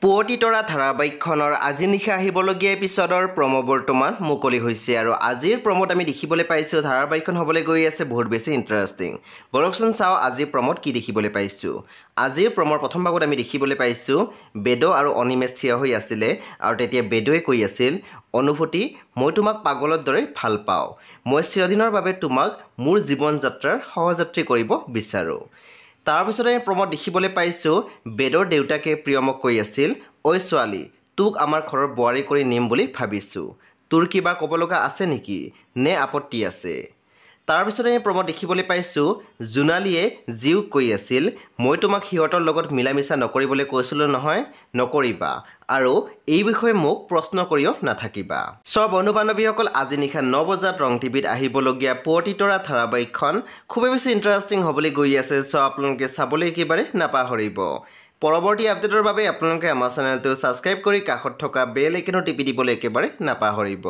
পুৱতি তৰা ধাৰাবাহিকখনৰ আজি নিশা আহিবলগীয়া এপিছডৰ প্ৰমো বৰ্তমান মুকলি হৈছে আৰু আজিৰ প্ৰমোত আমি দেখিবলৈ পাইছোঁ ধাৰাবাহিকখন হ'বলৈ গৈ আছে বহুত বেছি ইণ্টাৰেষ্টিং। বলকচোন চাওঁ আজিৰ প্ৰমোত কি দেখিবলৈ পাইছোঁ। আজিৰ প্ৰমৰ প্ৰথম ভাগত আমি দেখিবলৈ পাইছোঁ বেদ আৰু অনিমেষ থিয় হৈ আছিলে আৰু তেতিয়া বেদৱে কৈ আছিল, অনুভূতি মই তোমাক পাগলৰ দৰে ভাল পাওঁ, মই চিৰদিনৰ বাবে তোমাক মোৰ জীৱন যাত্ৰাৰ সহযাত্ৰী কৰিব বিচাৰোঁ। তাৰপিছতে প্ৰমোদ দেখিবলৈ পাইছোঁ বেদৰ দেউতাকে প্ৰিয়মক কৈ আছিল, ঐ ছোৱালী তোক আমাৰ ঘৰৰ বোৱাৰী কৰি নিম বুলি ভাবিছোঁ, তোৰ কিবা ক'ব লগা আছে নেকি নে আপত্তি আছে? তাৰপিছতে প্ৰমোদ দেখিবলৈ পাইছোঁ জোনালীয়ে জীওক কৈ আছিল, মই তোমাক সিহঁতৰ লগত মিলা মিছা নকৰিবলৈ কৈছিলোঁ নহয়, নকৰিবা আৰু এই বিষয়ে মোক প্ৰশ্ন কৰিও নাথাকিবা। চব বন্ধু বান্ধৱীসকল আজি নিশা 9 বজাত ৰং টিভিত আহিবলগীয়া পুৱতি তৰা ধাৰাবাহিকখন খুবেই বেছি ইণ্টাৰেষ্টিং হ'বলৈ গৈ আছে। চ' আপোনালোকে চাবলৈ একেবাৰে নাপাহৰিব। পৰৱৰ্তী আপডেটৰ বাবে আপোনালোকে আমাৰ চেনেলটো ছাবস্ক্ৰাইব কৰি কাষত থকা বেল আইকনো টিপি দিবলৈ একেবাৰে নাপাহৰিব।